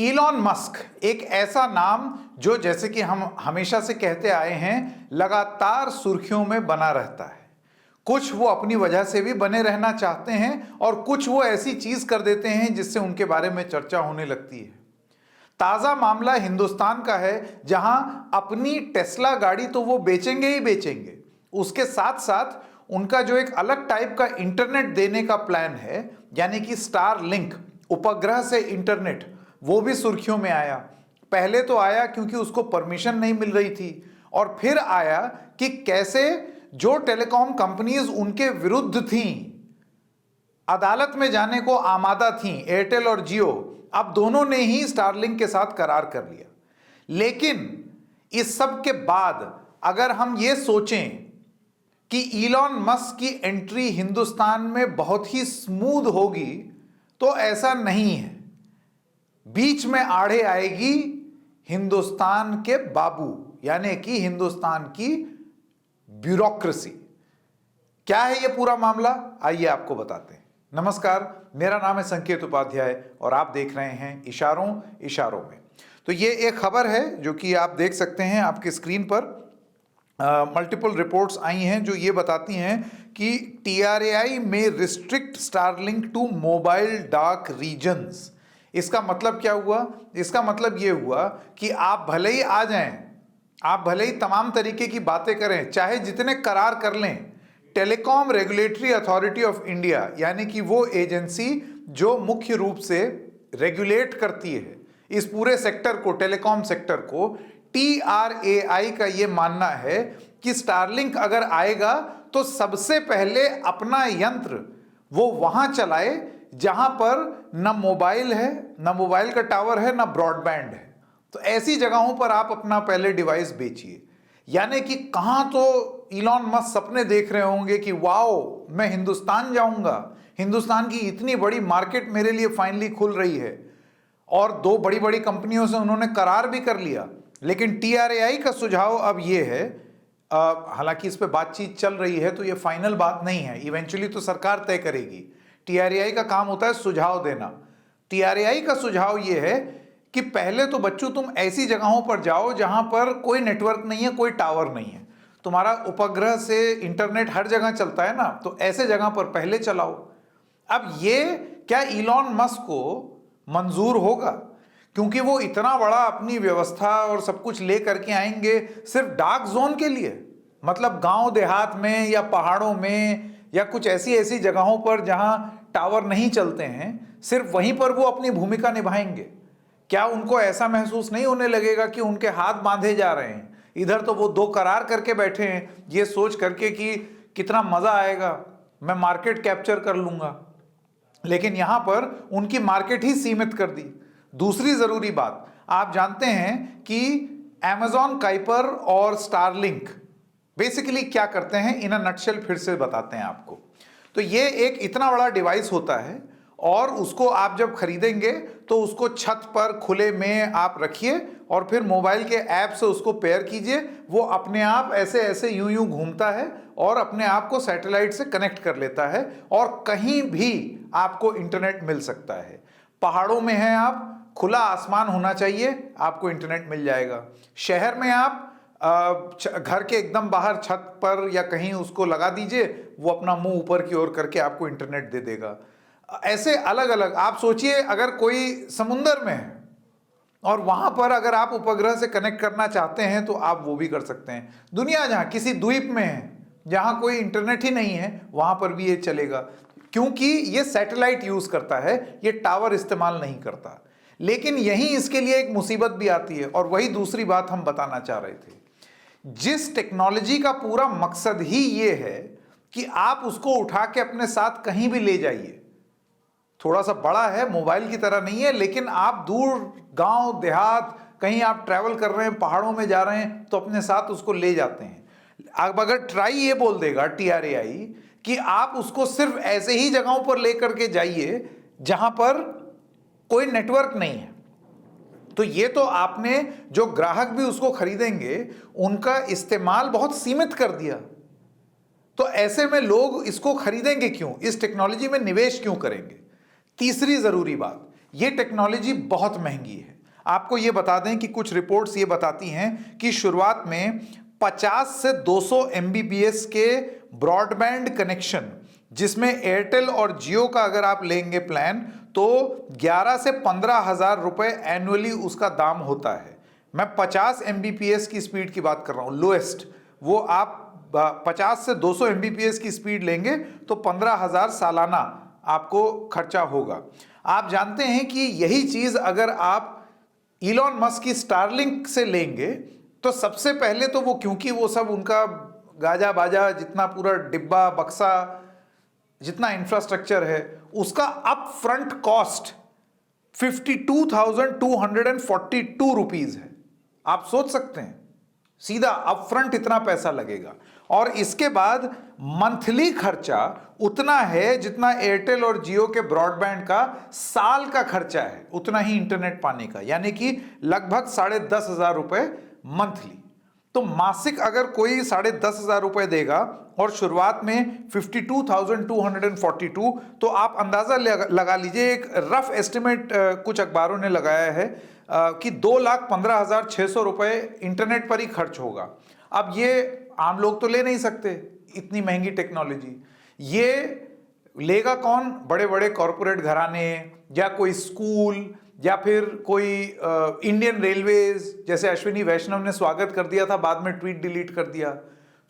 Elon Musk एक ऐसा नाम जो जैसे कि हम हमेशा से कहते आए हैं, लगातार सुर्खियों में बना रहता है। कुछ वो अपनी वजह से भी बने रहना चाहते हैं और कुछ वो ऐसी चीज कर देते हैं जिससे उनके बारे में चर्चा होने लगती है। ताजा मामला हिंदुस्तान का है, जहां अपनी टेस्ला गाड़ी तो वो बेचेंगे ही बेचेंगे, उसके साथ साथ उनका जो एक अलग टाइप का इंटरनेट देने का प्लान है, यानी कि स्टार लिंक उपग्रह से इंटरनेट, वो भी सुर्खियों में आया। पहले तो आया क्योंकि उसको परमिशन नहीं मिल रही थी, और फिर आया कि कैसे जो टेलीकॉम कंपनीज उनके विरुद्ध थीं, अदालत में जाने को आमादा थीं, एयरटेल और जियो, अब दोनों ने ही स्टारलिंक के साथ करार कर लिया। लेकिन इस सब के बाद अगर हम ये सोचें कि इलॉन मस्क की एंट्री हिंदुस्तान में बहुत ही स्मूथ होगी, तो ऐसा नहीं है। बीच में आड़े आएगी हिंदुस्तान के बाबू, यानी कि हिंदुस्तान की ब्यूरोक्रेसी। क्या है यह पूरा मामला, आइए आपको बताते हैं। नमस्कार, मेरा नाम है संकेत उपाध्याय और आप देख रहे हैं इशारों इशारों में। तो ये एक खबर है जो कि आप देख सकते हैं आपकी स्क्रीन पर। मल्टीपल रिपोर्ट्स आई हैं जो ये बताती हैं कि TRAI में restrict Starlink to mobile dark regions. इसका मतलब क्या हुआ? इसका मतलब ये हुआ कि आप भले ही आ जाएं, आप भले ही तमाम तरीके की बातें करें, चाहे जितने करार कर लें, telecom regulatory authority of India, यानी कि वो एजेंसी जो मुख्य रूप से रेगुलेट करती है इस पूरे सेक्टर को, टेलीकॉम सेक्टर को, TRAI का ये मानना है कि स्टारलिंक अगर आएगा तो सबसे पहले अपना यंत्र वो वहां चलाए जहां पर न मोबाइल है, न मोबाइल का टावर है, न ब्रॉडबैंड है। तो ऐसी जगहों पर आप अपना पहले डिवाइस बेचिए। यानी कि कहां तो इलॉन मस्क सपने देख रहे होंगे कि वाओ, मैं हिंदुस्तान जाऊंगा, हिंदुस्तान की इतनी बड़ी मार्केट मेरे लिए फाइनली खुल रही है, और दो बड़ी बड़ी कंपनियों से उन्होंने करार भी कर लिया। लेकिन TRAI का सुझाव अब ये है, हालांकि इस पे बातचीत चल रही है, तो ये फाइनल बात नहीं है, इवेंचुअली तो सरकार तय करेगी। TRAI का काम होता है सुझाव देना। TRAI का सुझाव ये है कि पहले तो बच्चों तुम ऐसी जगहों पर जाओ जहां पर कोई नेटवर्क नहीं है, कोई टावर नहीं है, तुम्हारा उपग्रह से इंटरनेट हर जगह चलता है ना, तो ऐसे जगह पर पहले चलाओ। अब ये क्या इलॉन मस्क को मंजूर होगा? क्योंकि वो इतना बड़ा अपनी व्यवस्था और सब कुछ ले करके आएंगे सिर्फ डार्क जोन के लिए, मतलब गांव देहात में या पहाड़ों में या कुछ ऐसी ऐसी जगहों पर जहां टावर नहीं चलते हैं, सिर्फ वहीं पर वो अपनी भूमिका निभाएंगे। क्या उनको ऐसा महसूस नहीं होने लगेगा कि उनके हाथ बांधे जा रहे हैं? इधर तो वो दो करार करके बैठे हैं ये सोच करके कि कितना मजा आएगा, मैं मार्केट कैप्चर कर लूंगा, लेकिन यहां पर उनकी मार्केट ही सीमित कर दी। दूसरी जरूरी बात, आप जानते हैं कि Amazon काइपर और स्टारलिंक बेसिकली क्या करते हैं, इन अ नटशेल फिर से बताते हैं आपको। तो ये एक इतना बड़ा डिवाइस होता है और उसको आप जब खरीदेंगे तो उसको छत पर खुले में आप रखिए और फिर मोबाइल के ऐप से उसको पेयर कीजिए। वो अपने आप ऐसे ऐसे यूं यूं घूमता है और अपने आप को सैटेलाइट से कनेक्ट कर लेता है और कहीं भी आपको इंटरनेट मिल सकता है। पहाड़ों में हैं आप, खुला आसमान होना चाहिए, आपको इंटरनेट मिल जाएगा। शहर में आप घर के एकदम बाहर छत पर या कहीं उसको लगा दीजिए, वो अपना मुंह ऊपर की ओर करके आपको इंटरनेट दे देगा। ऐसे अलग अलग आप सोचिए, अगर कोई समुंदर में है और वहां पर अगर आप उपग्रह से कनेक्ट करना चाहते हैं तो आप वो भी कर सकते हैं। दुनिया जहां किसी द्वीप में है जहां कोई इंटरनेट ही नहीं है, वहां पर भी ये चलेगा, क्योंकि ये सैटेलाइट यूज करता है, ये टावर इस्तेमाल नहीं करता। लेकिन यहीं इसके लिए एक मुसीबत भी आती है, और वही दूसरी बात हम बताना चाह रहे थे। जिस टेक्नोलॉजी का पूरा मकसद ही ये है कि आप उसको उठा के अपने साथ कहीं भी ले जाइए, थोड़ा सा बड़ा है, मोबाइल की तरह नहीं है, लेकिन आप दूर गांव देहात कहीं आप ट्रैवल कर रहे हैं, पहाड़ों में जा रहे हैं, तो अपने साथ उसको ले जाते हैं। अब अगर ट्राई ये बोल देगा TRAI कि आप उसको सिर्फ ऐसे ही जगहों पर लेकर के जाइए जहां पर कोई नेटवर्क नहीं है, तो ये तो आपने जो ग्राहक भी उसको खरीदेंगे उनका इस्तेमाल बहुत सीमित कर दिया। तो ऐसे में लोग इसको खरीदेंगे क्यों, इस टेक्नोलॉजी में निवेश क्यों करेंगे? तीसरी जरूरी बात, ये टेक्नोलॉजी बहुत महंगी है। आपको ये बता दें कि कुछ रिपोर्ट्स ये बताती हैं कि शुरुआत में 50 से 200 MBPS के ब्रॉडबैंड कनेक्शन, जिसमें एयरटेल और जियो का अगर आप लेंगे प्लान, तो 11 से 15 हजार रुपए एनुअली उसका दाम होता है। मैं 50 MBPS की स्पीड की बात कर रहा हूं, लोएस्ट। वो आप 50 से 200 MBPS की स्पीड लेंगे तो 15,000 सालाना आपको खर्चा होगा। आप जानते हैं कि यही चीज अगर आप इलॉन मस्क की स्टारलिंक से लेंगे तो सबसे पहले तो वो, क्योंकि वो सब उनका गाजा बाजा, जितना पूरा डिब्बा बक्सा, जितना इंफ्रास्ट्रक्चर है, उसका अप फ्रंट कॉस्ट 52,242 रुपीज है। आप सोच सकते हैं, सीधा अपफ्रंट इतना पैसा लगेगा। और इसके बाद मंथली खर्चा उतना है जितना एयरटेल और जियो के ब्रॉडबैंड का साल का खर्चा है, उतना ही इंटरनेट पाने का, यानी कि लगभग 10,500 रुपए मंथली। तो मासिक अगर कोई 10,500 रुपए देगा और शुरुआत में 52,242, तो आप अंदाजा लगा लीजिए, एक रफ एस्टिमेट कुछ अखबारों ने लगाया है कि 2,15,600 रुपए इंटरनेट पर ही खर्च होगा। अब ये आम लोग तो ले नहीं सकते इतनी महंगी टेक्नोलॉजी। ये लेगा कौन? बड़े बड़े कॉरपोरेट घराने, या कोई स्कूल, या फिर कोई इंडियन रेलवेज, जैसे अश्विनी वैष्णव ने स्वागत कर दिया था, बाद में ट्वीट डिलीट कर दिया।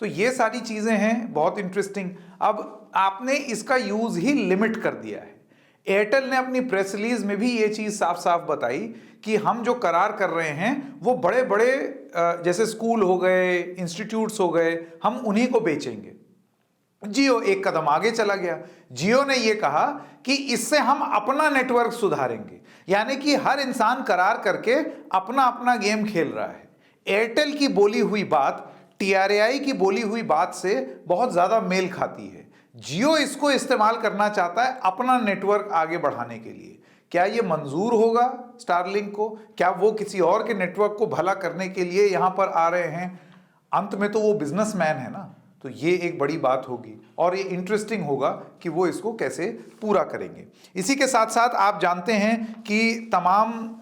तो ये सारी चीजें हैं बहुत इंटरेस्टिंग। अब आपने इसका यूज ही लिमिट कर दिया है। एयरटेल ने अपनी प्रेस रिलीज में भी ये चीज साफ साफ बताई कि हम जो करार कर रहे हैं वो बड़े बड़े जैसे स्कूल हो गए, इंस्टीट्यूट्स हो गए, हम उन्हीं को बेचेंगे। जियो एक कदम आगे चला गया। जियो ने यह कहा कि इससे हम अपना नेटवर्क सुधारेंगे, यानी कि हर इंसान करार करके अपना अपना गेम खेल रहा है। एयरटेल की बोली हुई बात TRAI की बोली हुई बात से बहुत ज्यादा मेल खाती है। जियो इसको इस्तेमाल करना चाहता है अपना नेटवर्क आगे बढ़ाने के लिए। क्या यह मंजूर होगा स्टारलिंक को? क्या वो किसी और के नेटवर्क को भला करने के लिए यहां पर आ रहे हैं? अंत में तो वो बिजनेसमैन है ना, तो ये एक बड़ी बात होगी और ये इंटरेस्टिंग होगा कि वो इसको कैसे पूरा करेंगे। इसी के साथ साथ आप जानते हैं कि तमाम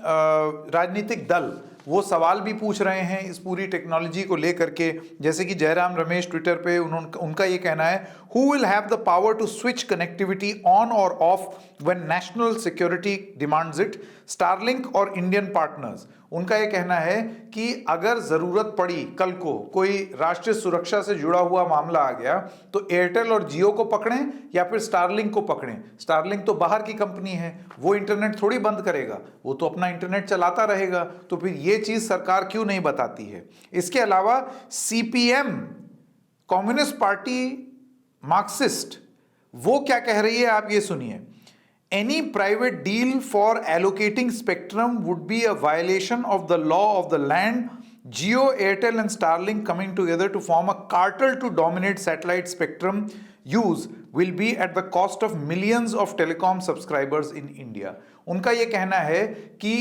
राजनीतिक दल वो सवाल भी पूछ रहे हैं इस पूरी टेक्नोलॉजी को लेकर के। जैसे कि जयराम रमेश ट्विटर पे उनका ये कहना है, who will have the power to switch connectivity on और off when national security demands it, Starlink और इंडियन पार्टनर्स। उनका ये कहना है कि अगर जरूरत पड़ी, कल को कोई राष्ट्रीय सुरक्षा से जुड़ा हुआ मामला आ गया, तो एयरटेल और जियो को पकड़ें या फिर स्टारलिंक को पकड़ें। स्टारलिंक तो बाहर की कंपनी है, वो इंटरनेट थोड़ी बंद करेगा, वो तो अपना इंटरनेट चलाता रहेगा। तो फिर ये चीज सरकार क्यों नहीं बताती है? इसके अलावा CPM, कम्युनिस्ट पार्टी मार्क्सिस्ट, वो क्या कह रही है आप ये सुनिए। Any private deal for allocating spectrum would be a violation of the law of the land. Jio, Airtel and Starlink coming together to form a cartel to dominate satellite spectrum use will be at the cost of millions of telecom subscribers in India. उनका ये कहना है कि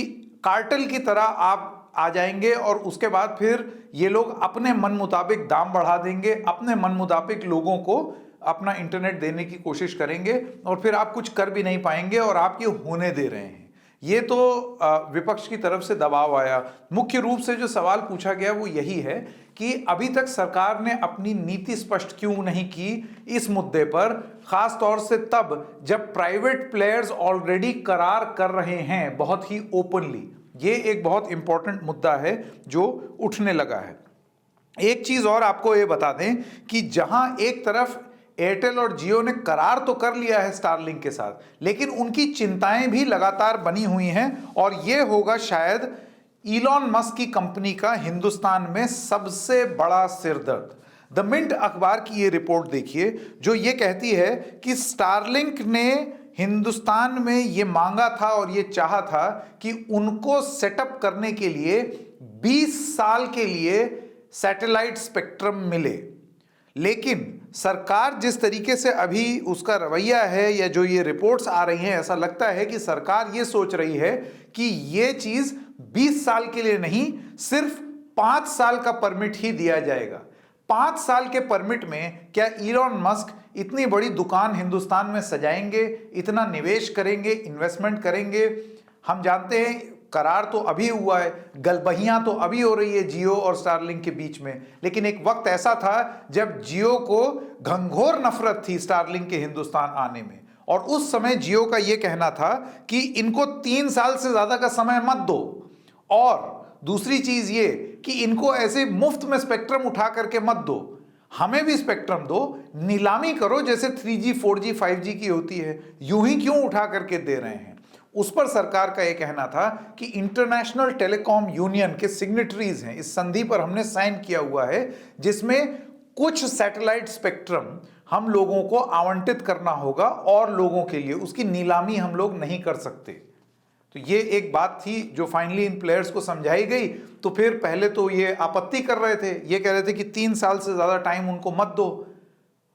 cartel की तरह आप आ जाएंगे और उसके बाद फिर ये लोग अपने मन मुताबिक दाम बढ़ा देंगे, अपने मन मुताबिक लोगों को अपना इंटरनेट देने की कोशिश करेंगे और फिर आप कुछ कर भी नहीं पाएंगे और आप ये होने दे रहे हैं। ये तो विपक्ष की तरफ से दबाव आया। मुख्य रूप से जो सवाल पूछा गया वो यही है कि अभी तक सरकार ने अपनी नीति स्पष्ट क्यों नहीं की इस मुद्दे पर, खास तौर से तब जब प्राइवेट प्लेयर्स ऑलरेडी करार कर रहे हैं बहुत ही ओपनली। ये एक बहुत इंपॉर्टेंट मुद्दा है जो उठने लगा है। एक चीज और आपको ये बता दें कि जहां एक तरफ एयरटेल और जियो ने करार तो कर लिया है स्टारलिंक के साथ, लेकिन उनकी चिंताएं भी लगातार बनी हुई हैं और यह होगा शायद इलॉन मस्क की कंपनी का हिंदुस्तान में सबसे बड़ा सिरदर्द। द मिंट अखबार की यह रिपोर्ट देखिए जो ये कहती है कि स्टारलिंक ने हिंदुस्तान में ये मांगा था और ये चाहा था कि उनको सेटअप करने के लिए 20 साल के लिए सैटेलाइट स्पेक्ट्रम मिले, लेकिन सरकार जिस तरीके से अभी उसका रवैया है या जो ये रिपोर्ट्स आ रही हैं, ऐसा लगता है कि सरकार ये सोच रही है कि ये चीज 20 साल के लिए नहीं, सिर्फ 5 साल का परमिट ही दिया जाएगा। 5 साल के परमिट में क्या इलॉन मस्क इतनी बड़ी दुकान हिंदुस्तान में सजाएंगे, इतना निवेश करेंगे, इन्वेस्टमेंट करेंगे? हम जानते हैं करार तो अभी हुआ है, गलबहियां तो अभी हो रही है जियो और स्टारलिंक के बीच में, लेकिन एक वक्त ऐसा था जब जियो को घंघोर नफरत थी स्टारलिंक के हिंदुस्तान आने में, और उस समय जियो का यह कहना था कि इनको 3 साल से ज्यादा का समय मत दो, और दूसरी चीज ये कि इनको ऐसे मुफ्त में स्पेक्ट्रम उठा करके मत दो, हमें भी स्पेक्ट्रम दो, नीलामी करो जैसे 3G 4G 5G की होती है, यूं ही क्यों उठा करके दे रहे हैं। उस पर सरकार का यह कहना था कि इंटरनेशनल टेलीकॉम यूनियन के सिग्नेटरीज हैं, इस संधि पर हमने साइन किया हुआ है जिसमें कुछ सैटेलाइट स्पेक्ट्रम हम लोगों को आवंटित करना होगा और लोगों के लिए उसकी नीलामी हम लोग नहीं कर सकते। तो ये एक बात थी जो फाइनली इन प्लेयर्स को समझाई गई। तो फिर पहले तो ये आपत्ति कर रहे थे, ये कह रहे थे कि 3 साल से ज्यादा टाइम उनको मत दो,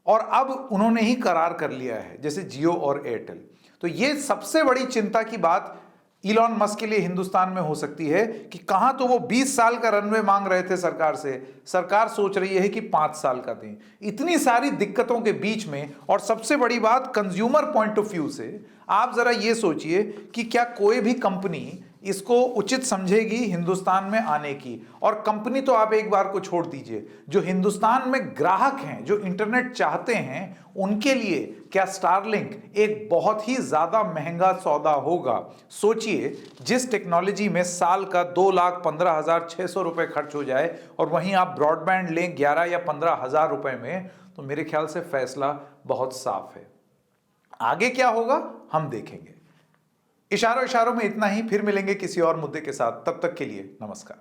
और अब उन्होंने ही करार कर लिया है जैसे जियो और एयरटेल। तो ये सबसे बड़ी चिंता की बात इलॉन मस्क के लिए हिंदुस्तान में हो सकती है कि कहां तो वो 20 साल का रनवे मांग रहे थे सरकार से, सरकार सोच रही है कि 5 साल का दें। इतनी सारी दिक्कतों के बीच में, और सबसे बड़ी बात कंज्यूमर पॉइंट ऑफ व्यू से, आप जरा ये सोचिए कि क्या कोई भी कंपनी इसको उचित समझेगी हिंदुस्तान में आने की। और कंपनी तो आप एक बार को छोड़ दीजिए, जो हिंदुस्तान में ग्राहक हैं, जो इंटरनेट चाहते हैं, उनके लिए क्या स्टारलिंक एक बहुत ही ज्यादा महंगा सौदा होगा। सोचिए, जिस टेक्नोलॉजी में साल का 2,15,600 रुपए खर्च हो जाए और वहीं आप ब्रॉडबैंड लें 11 या 15,000 रुपए में, तो मेरे ख्याल से फैसला बहुत साफ है। आगे क्या होगा हम देखेंगे। इशारों इशारों में इतना ही, फिर मिलेंगे किसी और मुद्दे के साथ, तब तक के लिए नमस्कार।